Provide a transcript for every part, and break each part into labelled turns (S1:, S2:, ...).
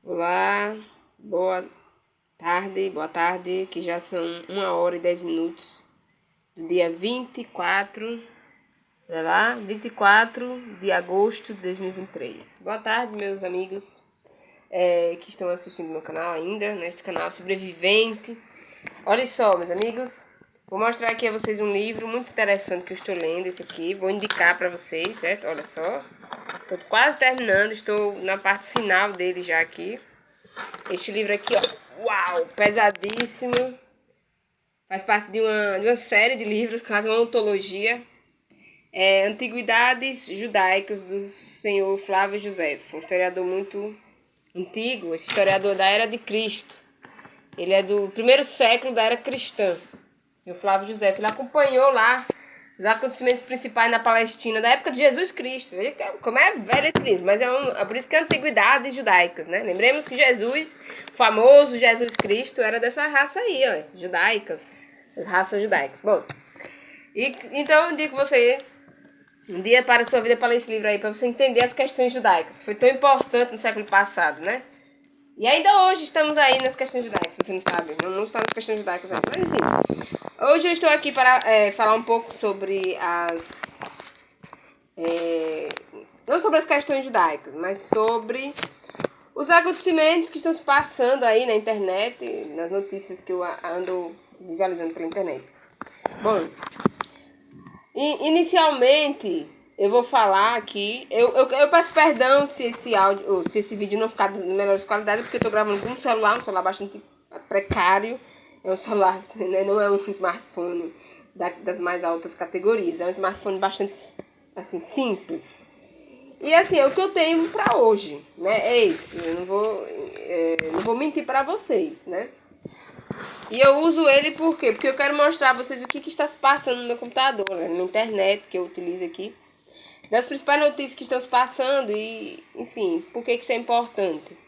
S1: Olá, boa tarde, que já são 1h10 do dia 24 de agosto de 2023. Boa tarde, meus amigos que estão assistindo meu canal ainda, neste canal Sobrevivente. Olha só, meus amigos, vou mostrar aqui a vocês um livro muito interessante que eu estou lendo, esse aqui, vou indicar para vocês, certo? Olha só, estou quase terminando, estou na parte final dele já aqui. Este livro aqui, ó, uau, pesadíssimo. Faz parte de uma série de livros, quase uma antologia. Antiguidades Judaicas, do senhor Flávio José, um historiador muito antigo, esse historiador da Era de Cristo. Ele é do primeiro século da Era Cristã. O senhor Flávio José, ele acompanhou lá os acontecimentos principais na Palestina, da época de Jesus Cristo. Veja como é velho esse livro, mas é por isso que é Antiguidades Judaicas, né? Lembremos que Jesus, o famoso Jesus Cristo, era dessa raça aí, ó, judaicas, as raças judaicas. Bom, então eu indico você um dia para a sua vida para ler esse livro aí, para você entender as questões judaicas. Foi tão importante no século passado, né? E ainda hoje estamos aí nas questões judaicas, você não sabe, não está nas questões judaicas ainda, mas enfim. Hoje eu estou aqui para falar um pouco sobre não sobre as questões judaicas, mas sobre os acontecimentos que estão se passando aí na internet, nas notícias que eu ando visualizando pela internet. Bom, inicialmente eu vou falar aqui, eu peço perdão se esse áudio, ou se esse vídeo não ficar de melhores qualidade, porque eu estou gravando com um celular bastante precário. É um celular, né, não é um smartphone das mais altas categorias, é um smartphone bastante assim, simples. E assim, é o que eu tenho para hoje, né? É isso, eu não vou mentir para vocês, né? E eu uso ele por quê? Porque eu quero mostrar a vocês o que está se passando no meu computador, né? Na internet que eu utilizo aqui. Das principais notícias que estão se passando e, enfim, por que isso é importante.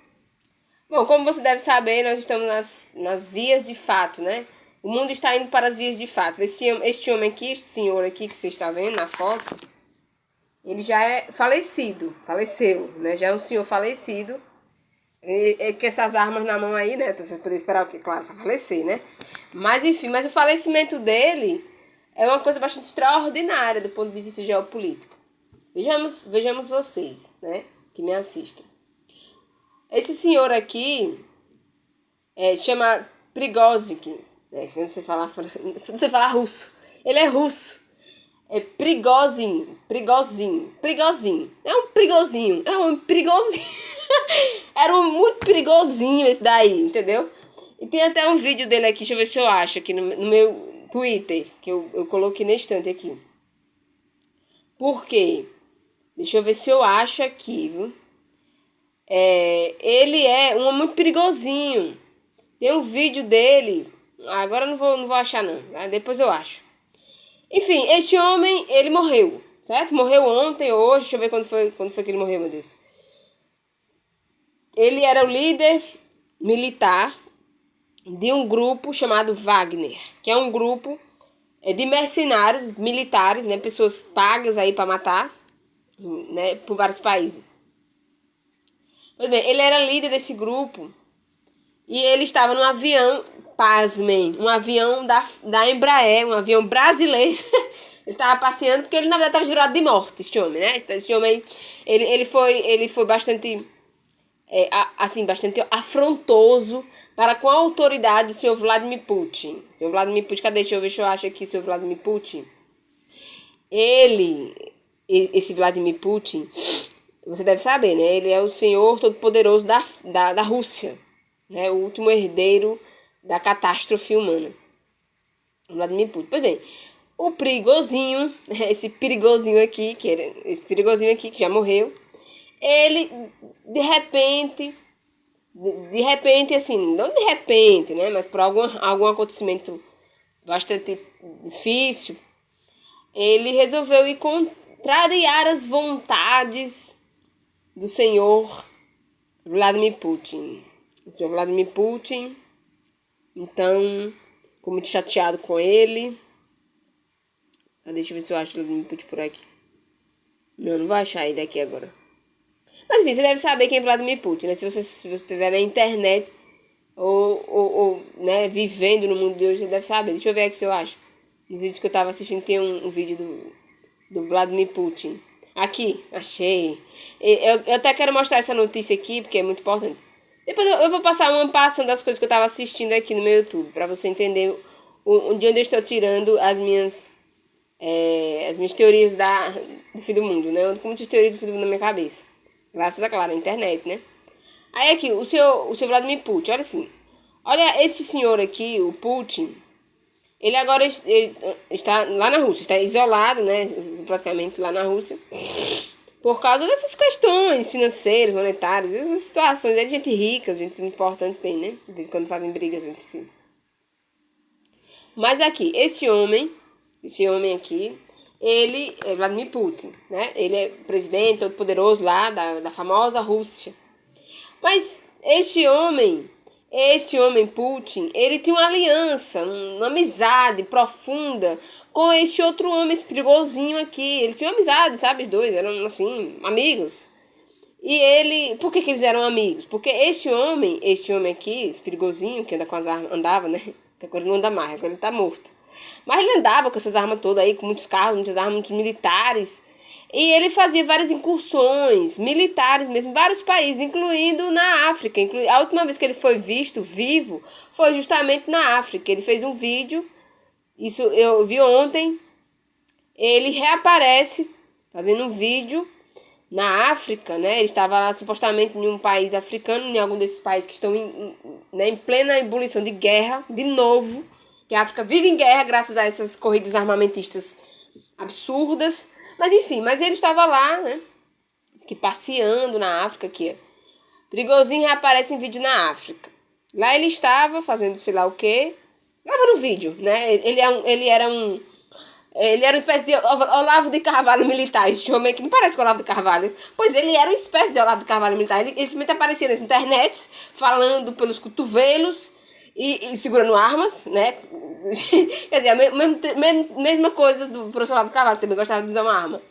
S1: Bom, como você deve saber, nós estamos nas vias de fato, né? O mundo está indo para as vias de fato. Este homem aqui, este senhor aqui que você está vendo na foto, ele já é faleceu, né? Já é um senhor falecido. E com essas armas na mão aí, né? Então você poderia esperar o quê? Claro, para falecer, né? Mas enfim, mas o falecimento dele é uma coisa bastante extraordinária do ponto de vista geopolítico. Vejamos vocês, né? Que me assistem. Esse senhor aqui chama Prigozhin, né? Quando você falar russo. Ele é russo. É Prigozhin. É um perigosinho. Era um muito perigosinho esse daí, entendeu? E tem até um vídeo dele aqui, deixa eu ver se eu acho, aqui no meu Twitter, que eu coloquei na estante aqui. Por quê? Deixa eu ver se eu acho aqui, viu? Ele é um muito perigosinho. Tem um vídeo dele. Agora eu não vou achar, não. Depois eu acho. Enfim, este homem, ele morreu, certo? Morreu ontem, hoje. Deixa eu ver quando foi que ele morreu, meu Deus. Ele era o líder militar de um grupo chamado Wagner, que é um grupo de mercenários militares, né? Pessoas pagas aí para matar, né? Por vários países. Pois bem, ele era líder desse grupo e ele estava num avião, pasmem, um avião da Embraer, um avião brasileiro. Ele estava passeando porque ele, na verdade, estava jurado de morte, este homem, né? Esse homem, ele foi bastante, bastante afrontoso para com a autoridade do senhor Vladimir Putin. Senhor Vladimir Putin, cadê? Deixa eu ver se eu acho aqui o senhor Vladimir Putin. Esse Vladimir Putin, você deve saber, né? Ele é o senhor todo-poderoso da Rússia, né? O último herdeiro da catástrofe humana. Vladimir Putin. Pois bem, o perigosinho, esse perigosinho aqui, que já morreu, ele, de repente, assim, não de repente, né? Mas por algum acontecimento bastante difícil, ele resolveu ir contrariar as vontades do senhor Vladimir Putin. O senhor Vladimir Putin, então, ficou muito chateado com ele. Deixa eu ver se eu acho o Vladimir Putin por aqui. Não vou achar ele aqui agora. Mas enfim, você deve saber quem é Vladimir Putin, né? Se você estiver na internet ou né, vivendo no mundo de hoje, você deve saber. Deixa eu ver aqui se eu acho. Nos vídeos que eu tava assistindo tem um vídeo do Vladimir Putin. Aqui, achei. Eu até quero mostrar essa notícia aqui, porque é muito importante. Depois eu vou passar uma passando das coisas que eu tava assistindo aqui no meu YouTube, pra você entender de onde eu estou tirando as minhas teorias do fim do mundo, né? Eu ando com muitas teorias do fim do mundo na minha cabeça. Graças a, claro, a internet, né? Aí aqui, o seu Vladimir Putin, olha assim. Olha esse senhor aqui, o Putin. Ele agora ele está lá na Rússia, está isolado, né? Praticamente lá na Rússia. Por causa dessas questões financeiras, monetárias, essas situações. É de gente rica, gente importante tem, né? De vez em quando fazem brigas entre si. Mas aqui, esse homem aqui, ele é Vladimir Putin, né? Ele é presidente todo poderoso lá da famosa Rússia. Mas este homem Putin, ele tinha uma aliança, uma amizade profunda com este outro homem, esse perigosinho aqui. Ele tinha uma amizade, sabe? Os dois eram, assim, amigos. E ele... Por que eles eram amigos? Porque este homem aqui, esse perigosinho, que anda com as armas, andava, né? Agora ele não anda mais, agora ele tá morto. Mas ele andava com essas armas todas aí, com muitos carros, muitas armas, muitos militares. E ele fazia várias incursões militares mesmo, em vários países, incluindo na África. A última vez que ele foi visto vivo foi justamente na África. Ele fez um vídeo, isso eu vi ontem, ele reaparece fazendo um vídeo na África, né? Ele estava lá supostamente em um país africano, em algum desses países que estão em plena ebulição de guerra, de novo. Que a África vive em guerra graças a essas corridas armamentistas absurdas. Mas enfim, ele estava lá, né? Que passeando na África aqui. Perigosinho reaparece em vídeo na África. Lá ele estava fazendo sei lá o quê. Gravando vídeo, né? Ele era uma espécie de Olavo de Carvalho militar. Esse homem que não parece com Olavo de Carvalho. Pois ele era uma espécie de Olavo de Carvalho militar. Ele simplesmente aparecia nas internet, falando pelos cotovelos e segurando armas, né? Quer dizer, a mesma coisa do professor Olavo de Carvalho, também gostava de usar uma arma.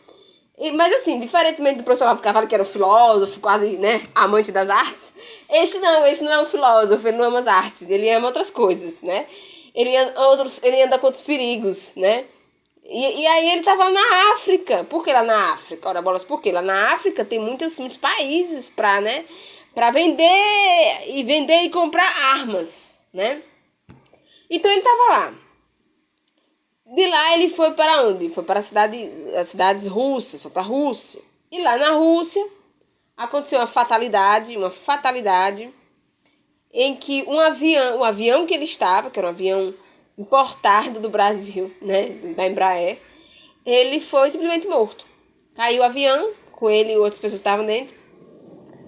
S1: Mas assim, diferentemente do professor Olavo de Carvalho, que era um filósofo, quase, né, amante das artes, esse não é um filósofo, ele não ama as artes, ele ama outras coisas, né? Ele anda com outros perigos, né? E aí ele tava na África. Por que lá na África? Ora, bolas, por quê? Lá na África tem muitos países pra vender e comprar armas, né? Então ele tava lá. De lá ele foi para onde? Foi para as cidades russas, foi para a Rússia. E lá na Rússia aconteceu uma fatalidade em que o avião que ele estava, que era um avião importado do Brasil, né, da Embraer, ele foi simplesmente morto. Caiu o avião, com ele e outras pessoas que estavam dentro.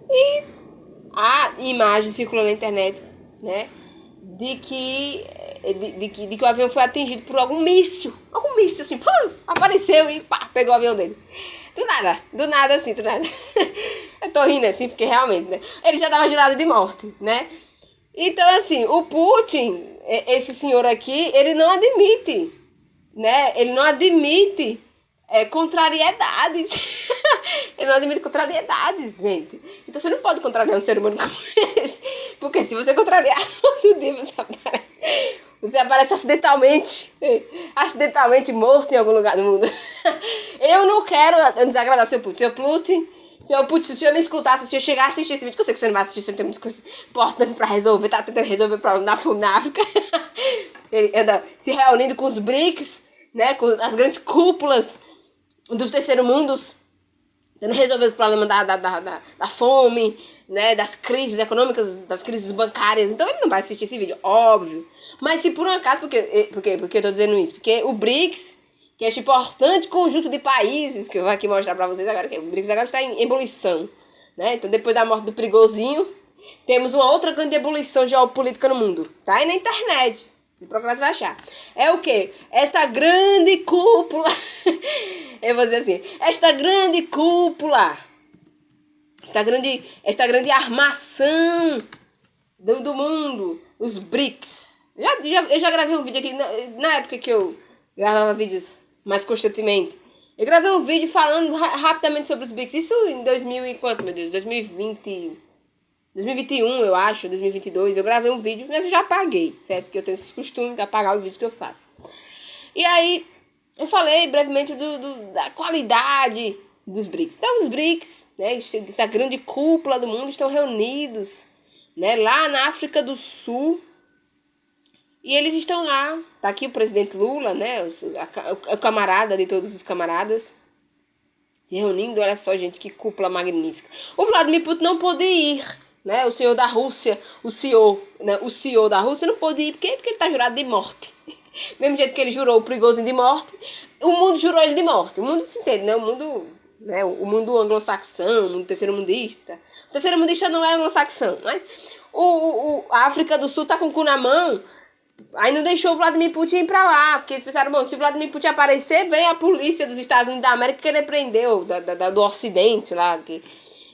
S1: E a imagem circulou na internet, né, de que o avião foi atingido por algum míssil assim, pum, apareceu e pá, pegou o avião dele. Do nada assim. Eu tô rindo assim, porque realmente, né, ele já tava jurado de morte, né. Então, assim, o Putin, esse senhor aqui, ele não admite, né? Ele não admite contrariedades. Ele não admite contrariedades, gente. Então, você não pode contrariar um ser humano como esse. Porque se você contrariar, todo dia você aparece acidentalmente morto em algum lugar do mundo. Eu não quero desagradar o seu Putin. Seu Putin, se o senhor me escutar, se o senhor chegar a assistir esse vídeo, que eu sei que você não vai assistir, você tem muitas coisas importantes pra resolver, tá tentando resolver o problema da fome na África. Ele anda se reunindo com os BRICS, né, com as grandes cúpulas dos terceiros mundos, tentando resolver os problemas da fome, né, das crises econômicas, das crises bancárias. Então ele não vai assistir esse vídeo, óbvio. Mas se por um acaso, por que eu tô dizendo isso? Porque o BRICS, que é este importante conjunto de países, que eu vou aqui mostrar pra vocês agora, que o BRICS agora está em ebulição, né? Então, depois da morte do Perigosinho, temos uma outra grande ebulição geopolítica no mundo. Tá aí na internet. Se procurar, você vai achar. É o quê? Esta grande cúpula, eu vou dizer assim, esta grande cúpula, esta grande armação do mundo, os BRICS. Eu já gravei um vídeo aqui, na época que eu gravava vídeos mais constantemente. Eu gravei um vídeo falando rapidamente sobre os BRICS. Isso em 2000 e quanto, meu Deus? 2020... 2021, eu acho, 2022. Eu gravei um vídeo, mas eu já apaguei, certo? Porque eu tenho esse costume de apagar os vídeos que eu faço. E aí, eu falei brevemente da qualidade dos BRICS. Então, os BRICS, né, essa grande cúpula do mundo, estão reunidos, né, lá na África do Sul. E eles estão lá. Tá aqui o presidente Lula, né, o camarada de todos os camaradas, se reunindo. Olha só, gente, que cúpula magnífica. O Vladimir Putin não pôde ir, né, o senhor da Rússia, o CEO da Rússia não pôde ir. Por quê? Porque ele tá jurado de morte. Mesmo jeito que ele jurou o Prigozhin de morte, o mundo jurou ele de morte. O mundo se entende, né? O mundo anglo-saxão, o mundo terceiro-mundista. O terceiro-mundista não é anglo-saxão, mas a África do Sul tá com o cu na mão. Aí não deixou o Vladimir Putin ir pra lá, porque eles pensaram, bom, se o Vladimir Putin aparecer, vem a polícia dos Estados Unidos da América querer prender, do Ocidente lá,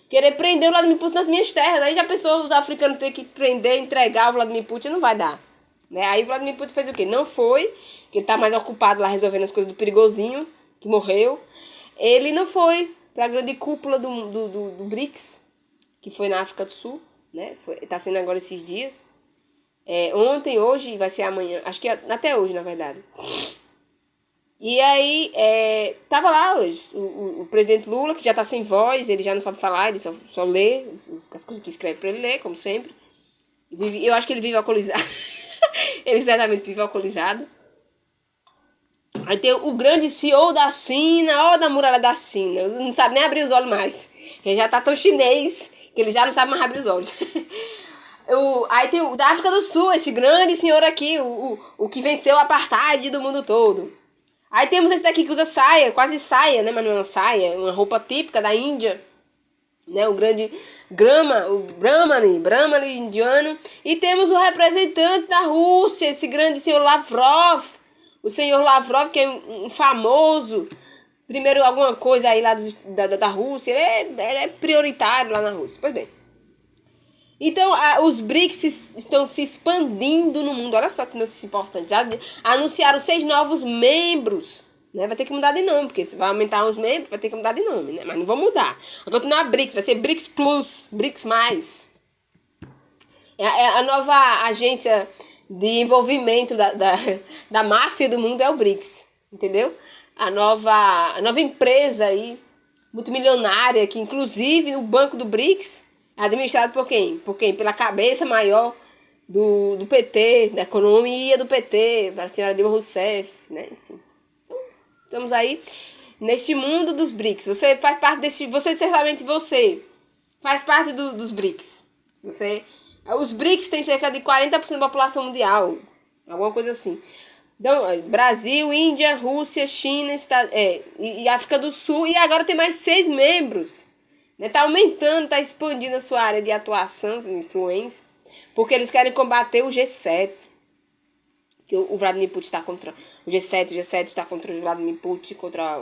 S1: querer prender o Vladimir Putin nas minhas terras. Aí já pensou os africanos ter que prender, entregar o Vladimir Putin, não vai dar. Né? Aí o Vladimir Putin fez o quê? Não foi, que ele tá mais ocupado lá resolvendo as coisas do Perigozinho, que morreu. Ele não foi pra grande cúpula do BRICS, que foi na África do Sul, né? Tá sendo agora esses dias. Ontem, hoje, vai ser amanhã. Acho que até hoje, na verdade. E aí, tava lá hoje o presidente Lula, que já tá sem voz, ele já não sabe falar, ele só lê as coisas que escreve pra ele ler, como sempre. Eu acho que ele vive alcoolizado. Ele certamente vive alcoolizado. Aí tem o grande CEO da China, da muralha da China. Ele não sabe nem abrir os olhos mais. Ele já tá tão chinês que ele já não sabe mais abrir os olhos. Aí tem o da África do Sul, esse grande senhor aqui, o que venceu o apartheid do mundo todo. Aí temos esse daqui que usa saia, quase saia, né? Mas não é uma saia, uma roupa típica da Índia. Né, o grande Brahmani indiano. E temos o representante da Rússia, esse grande senhor Lavrov. O senhor Lavrov, que é um famoso, primeiro alguma coisa aí lá da Rússia. Ele é prioritário lá na Rússia. Pois bem. Então, os BRICS estão se expandindo no mundo. Olha só que notícia importante. Já anunciaram 6 novos membros. Né? Vai ter que mudar de nome, porque se vai aumentar os membros, vai ter que mudar de nome, né? Mas não vão mudar. Vai continuar BRICS, vai ser BRICS Plus, BRICS+. É a nova agência de envolvimento da máfia do mundo é o BRICS, entendeu? A nova empresa aí, multimilionária, que inclusive o banco do BRICS é administrado por quem? Pela cabeça maior do PT, da economia do PT, a senhora Dilma Rousseff, né? Enfim. Estamos aí neste mundo dos BRICS. Você faz parte certamente faz parte dos BRICS. Os BRICS têm cerca de 40% da população mundial, alguma coisa assim. Então, Brasil, Índia, Rússia, China, e África do Sul, e agora tem mais 6 membros. Né? Tá aumentando, tá expandindo a sua área de atuação, de influência, porque eles querem combater o G7. Que o Vladimir Putin está contra o G7 está contra o Vladimir Putin, contra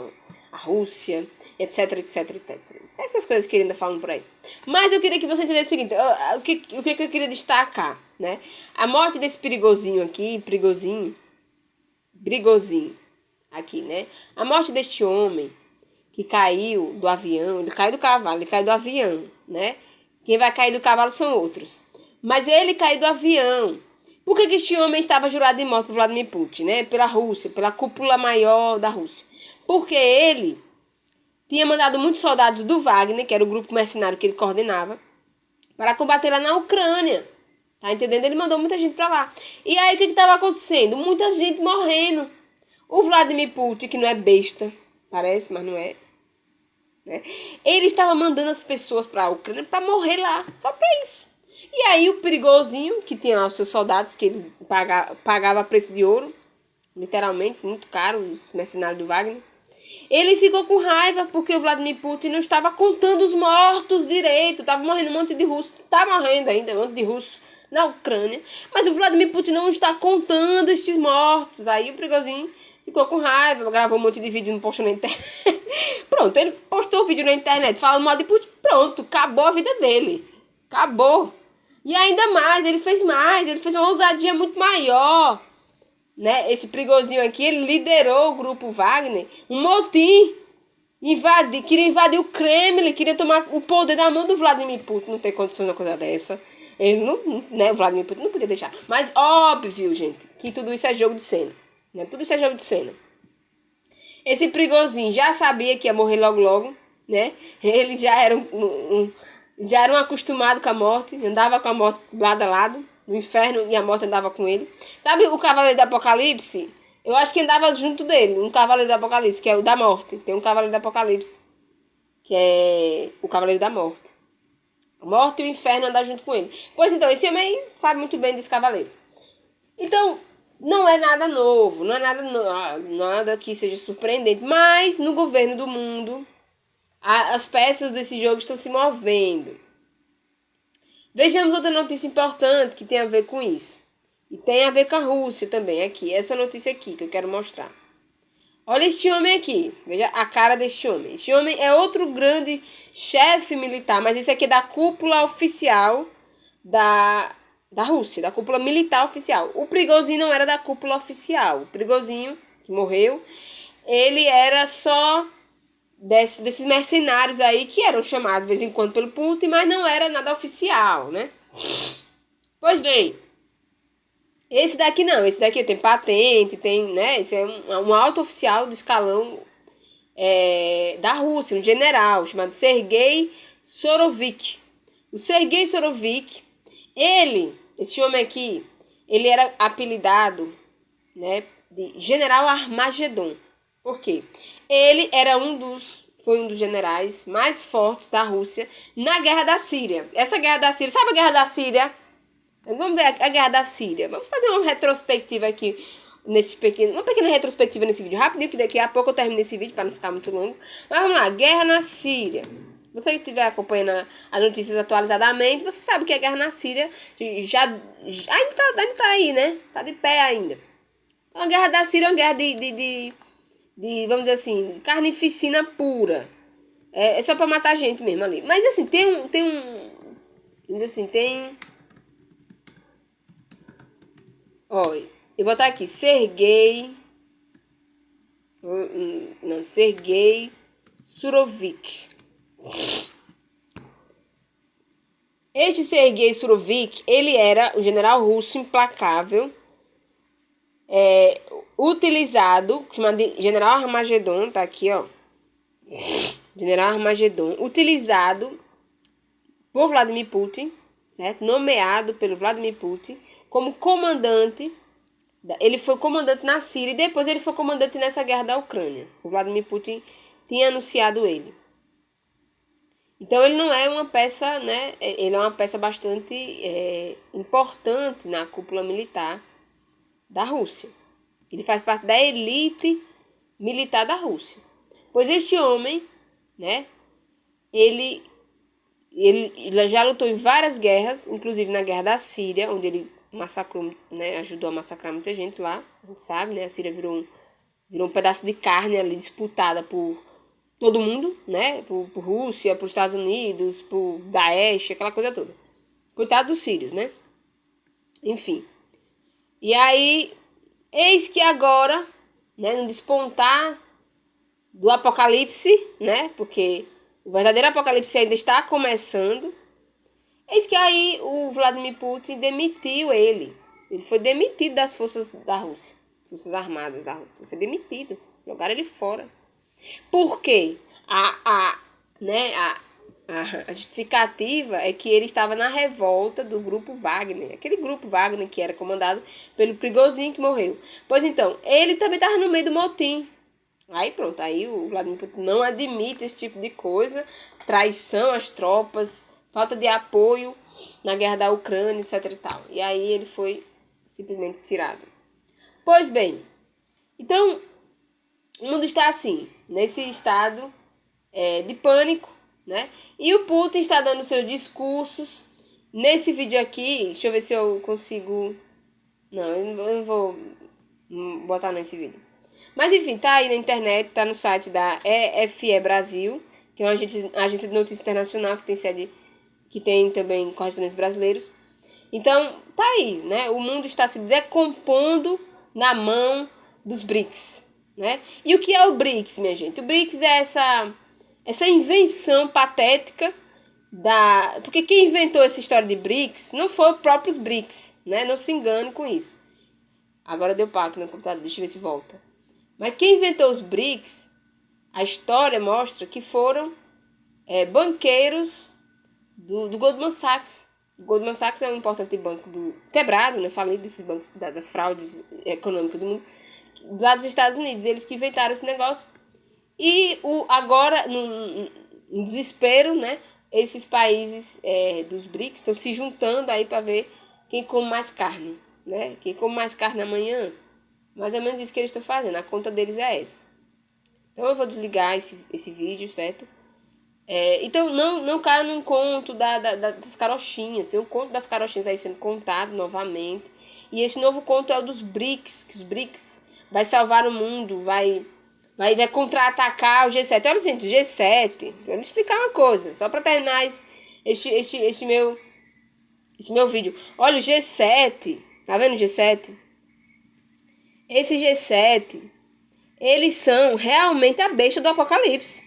S1: a Rússia, etc, etc, etc. Essas coisas que ele ainda falam por aí. Mas eu queria que você entendesse o seguinte, o que eu queria destacar, né? A morte desse Perigozinho aqui, Brigozinho, aqui, né? A morte deste homem que caiu do avião, ele caiu do cavalo, ele caiu do avião, né? Quem vai cair do cavalo são outros. Mas ele caiu do avião. Por que este homem estava jurado de morte por Vladimir Putin, né? Pela Rússia, pela cúpula maior da Rússia? Porque ele tinha mandado muitos soldados do Wagner, que era o grupo mercenário que ele coordenava, para combater lá na Ucrânia. Tá entendendo? Ele mandou muita gente para lá. E aí o que estava acontecendo? Muita gente morrendo. O Vladimir Putin, que não é besta, parece, mas não é, né? Ele estava mandando as pessoas para a Ucrânia para morrer lá, só para isso. E aí o Perigozinho, que tinha lá os seus soldados, que ele pagava a preço de ouro, literalmente, muito caro, os mercenários do Wagner, ele ficou com raiva porque o Vladimir Putin não estava contando os mortos direito, estava morrendo um monte de russo, está morrendo ainda um monte de russo na Ucrânia, mas o Vladimir Putin não está contando estes mortos. Aí o Perigozinho ficou com raiva, gravou um monte de vídeo, não postou na internet. Pronto, ele postou o vídeo na internet falando mal de Putin, pronto, acabou a vida dele, acabou. E ainda mais, ele fez uma ousadia muito maior, né? Esse Perigozinho aqui, ele liderou o grupo Wagner, um motim queria invadir o Kremlin, queria tomar o poder da mão do Vladimir Putin. Não tem condição de uma coisa dessa. Ele não, né, o Vladimir Putin não podia deixar. Mas óbvio, gente, que tudo isso é jogo de cena. Né? Tudo isso é jogo de cena. Esse Prigozhin já sabia que ia morrer logo logo, né? Ele já era já era um acostumado com a morte, andava com a morte lado a lado, no inferno, e a morte andava com ele. Sabe o Cavaleiro do Apocalipse? Eu acho que andava junto dele, um Cavaleiro do Apocalipse, que é o da morte. Tem um Cavaleiro do Apocalipse, que é o Cavaleiro da Morte. A morte e o inferno andam junto com ele. Pois então, esse homem sabe muito bem desse cavaleiro. Então, não é nada novo, não é nada que seja surpreendente. Mas, no governo do mundo, as peças desse jogo estão se movendo. Vejamos outra notícia importante que tem a ver com isso. E tem a ver com a Rússia também, aqui. Essa notícia aqui que eu quero mostrar. Olha este homem aqui. Veja a cara deste homem. Este homem é outro grande chefe militar, mas esse aqui é da cúpula oficial da Rússia, da cúpula militar oficial. O Prigozhin não era da cúpula oficial. O Prigozhin, que morreu, ele era só desses mercenários aí que eram chamados de vez em quando pelo Putin, mas não era nada oficial, né? Pois bem, esse daqui não, esse daqui tem patente, tem, né? Esse é um alto oficial do escalão da Rússia, um general chamado Sergei Sorovik. O Sergei Sorovik, esse homem aqui, ele era apelidado, né, de General Armagedon. Por quê? Ele era foi um dos generais mais fortes da Rússia na Guerra da Síria. Essa Guerra da Síria, sabe a Guerra da Síria? Vamos ver a Guerra da Síria. Vamos fazer uma retrospectiva aqui, uma pequena retrospectiva nesse vídeo rapidinho, que daqui a pouco eu termino esse vídeo para não ficar muito longo. Mas vamos lá, Guerra na Síria. Você que estiver acompanhando as notícias atualizadamente, você sabe que a Guerra na Síria ainda tá aí, né? Tá de pé ainda. Então, a Guerra da Síria é uma guerra de vamos dizer assim, carnificina pura. É só pra matar gente mesmo ali. Mas assim, olha, eu vou botar aqui, Sergei Surovik. Este Sergei Surovik, ele era o general russo implacável, utilizado, chamado de General Armagedon, tá aqui, ó. General Armagedon, utilizado por Vladimir Putin, certo? Nomeado pelo Vladimir Putin como comandante. Ele foi comandante na Síria e depois ele foi comandante nessa guerra da Ucrânia. O Vladimir Putin tinha anunciado ele. Então ele não é uma peça, né? Ele é uma peça bastante importante na cúpula militar da Rússia. Ele faz parte da elite militar da Rússia. Pois este homem, né? Ele já lutou em várias guerras, inclusive na guerra da Síria, onde ele massacrou, né? Ajudou a massacrar muita gente lá. A gente sabe, né? A Síria virou um pedaço de carne ali disputada por todo mundo, né? Por Rússia, por Estados Unidos, por Daesh, aquela coisa toda. Coitado dos sírios, né? Enfim. E aí, eis que agora, né, no despontar do apocalipse, né? Porque o verdadeiro apocalipse ainda está começando. Eis que aí o Vladimir Putin demitiu ele. Ele foi demitido das forças da Rússia. Forças armadas da Rússia. Ele foi demitido. Jogaram ele fora. Por quê? A justificativa é que ele estava na revolta do grupo Wagner. Aquele grupo Wagner que era comandado pelo Prigozhin, que morreu. Pois então, ele também estava no meio do motim. Aí pronto, aí o Vladimir Putin não admite esse tipo de coisa. Traição às tropas, falta de apoio na guerra da Ucrânia, etc e tal. E aí ele foi simplesmente tirado. Pois bem, então o mundo está assim, nesse estado de pânico, né? E o Putin está dando seus discursos. Nesse vídeo aqui, deixa eu ver se eu consigo... Não, eu não vou botar nesse vídeo. Mas enfim, tá aí na internet, tá no site da EFE Brasil, que é uma agência de notícias internacional que tem também correspondentes brasileiros. Então, tá aí, né? O mundo está se decompondo na mão dos BRICS. né? E o que é o BRICS, minha gente? O BRICS é essa invenção patética porque quem inventou essa história de BRICS não foi os próprios BRICS, né? Não se engane com isso. Agora deu pau aqui no computador, deixa eu ver se volta. Mas quem inventou os BRICS, a história mostra que foram banqueiros do Goldman Sachs. O Goldman Sachs é um importante banco quebrado, né? Falei desses bancos, das fraudes econômicas do mundo, lá dos Estados Unidos. Eles que inventaram esse negócio. E agora, no desespero, né? Esses países dos BRICS estão se juntando aí para ver quem come mais carne, né? Quem come mais carne amanhã. Mais ou menos isso que eles estão fazendo. A conta deles é essa. Então eu vou desligar esse vídeo, certo? Então não caia num conto das carochinhas. Tem um conto das carochinhas aí sendo contado novamente. E esse novo conto é o dos BRICS. Que os BRICS vai salvar o mundo, vai contra-atacar o G7. Olha, gente, o G7. Vou me explicar uma coisa, só para terminar este meu vídeo. Olha, o G7. Tá vendo o G7? Esse G7, eles são realmente a besta do Apocalipse.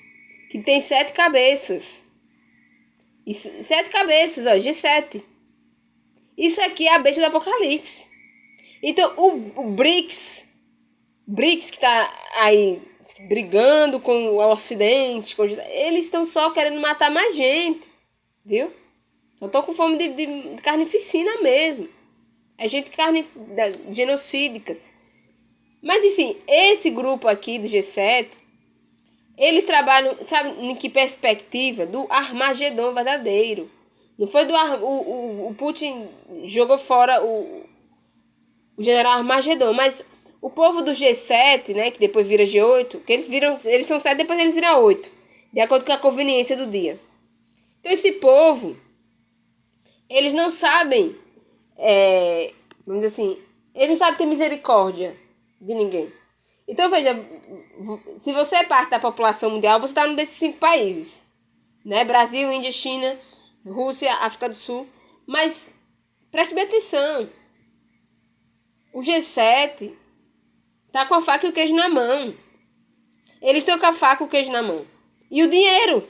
S1: Que tem 7 cabeças. E 7 cabeças, ó, G7. Isso aqui é a besta do Apocalipse. Então, o BRICS que tá aí brigando com o Ocidente, eles estão só querendo matar mais gente, viu? Só estão com fome de carnificina mesmo. É gente genocídicas. Mas, enfim, esse grupo aqui do G7, eles trabalham, sabe, em que perspectiva? Do Armagedon verdadeiro. Não foi o Putin jogou fora o general Armagedon, mas o povo do G7, né, que depois vira G8, que eles são 7, depois eles viram 8, de acordo com a conveniência do dia. Então esse povo, eles não sabem, vamos dizer assim, eles não sabem ter misericórdia de ninguém. Então veja, se você é parte da população mundial, você está num desses 5 países, né? Brasil, Índia, China, Rússia, África do Sul. Mas preste bem atenção. O G7 tá com a faca e o queijo na mão. Eles estão com a faca e o queijo na mão. E o dinheiro,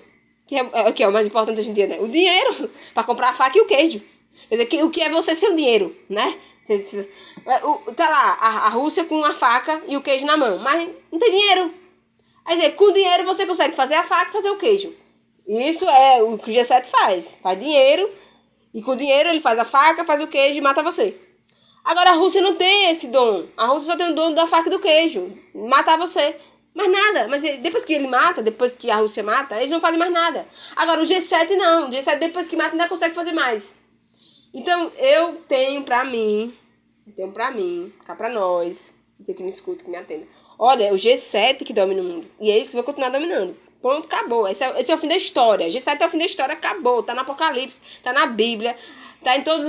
S1: que é o mais importante hoje em dia, né? O dinheiro para comprar a faca e o queijo. Quer dizer, o que é você sem o dinheiro, né? Tá lá, a Rússia com a faca e o queijo na mão, mas não tem dinheiro. Quer dizer, com dinheiro você consegue fazer a faca e fazer o queijo. Isso é o que o G7 faz. Faz dinheiro, e com dinheiro ele faz a faca, faz o queijo e mata você. Agora a Rússia não tem esse dom. A Rússia só tem o dom da faca e do queijo. Matar você. Mais nada. Mas depois que ele mata, depois que a Rússia mata, eles não fazem mais nada. Agora o G7 não. O G7 depois que mata ainda consegue fazer mais. Então eu tenho pra mim, cá pra nós, você que me escuta, que me atenda. Olha, é o G7 que domina o mundo. E eles vão continuar dominando. Pronto, acabou. Esse é o fim da história. G7 é o fim da história, acabou. Tá no Apocalipse, tá na Bíblia, tá em todos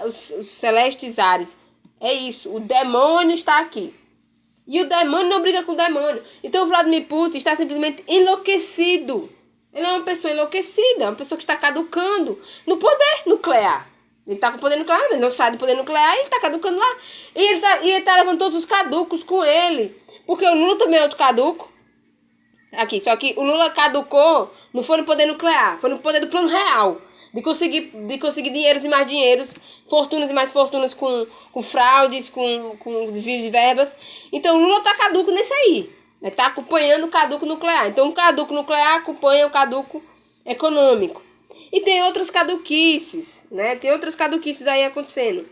S1: os celestes ares. É isso. O demônio está aqui. E o demônio não briga com o demônio. Então o Vladimir Putin está simplesmente enlouquecido. Ele é uma pessoa enlouquecida, uma pessoa que está caducando no poder nuclear. Ele está com o poder nuclear, ele não sai do poder nuclear e ele está caducando lá. E ele tá levando todos os caducos com ele. Porque o Lula também é outro caduco. Aqui, só que o Lula caducou, não foi no poder nuclear, foi no poder do plano real. De conseguir dinheiros e mais dinheiros, fortunas e mais fortunas com fraudes, com desvios de verbas. Então o Lula está caduco nesse aí. Está acompanhando o caduco nuclear. Então o caduco nuclear acompanha o caduco econômico. E tem outras caduquices, né? Tem outras caduquices aí acontecendo.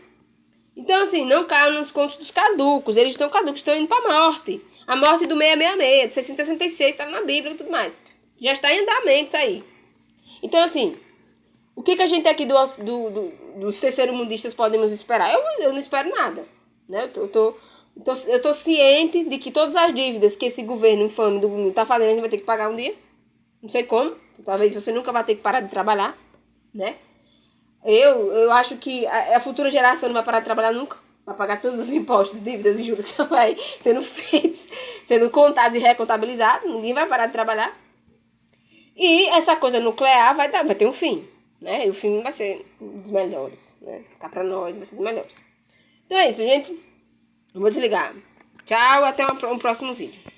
S1: Então, assim, não caiam nos contos dos caducos. Eles estão caducos, estão indo para a morte. A morte do 666, de 666, está na Bíblia e tudo mais. Já está em andamento isso aí. Então, assim, o que a gente aqui dos terceiro-mundistas podemos esperar? Eu não espero nada, né? Eu tô ciente de que todas as dívidas que esse governo infame do mundo tá fazendo, a gente vai ter que pagar um dia. Não sei como. Talvez você nunca vai ter que parar de trabalhar, né? Eu acho que a futura geração não vai parar de trabalhar nunca. Vai pagar todos os impostos, dívidas e juros que estão aí sendo feitos, sendo contados e recontabilizados. Ninguém vai parar de trabalhar. E essa coisa nuclear vai ter um fim, né? E o fim vai ser dos melhores, né? Ficar pra nós vai ser dos melhores. Então é isso, gente. Eu vou desligar. Tchau, até um próximo vídeo.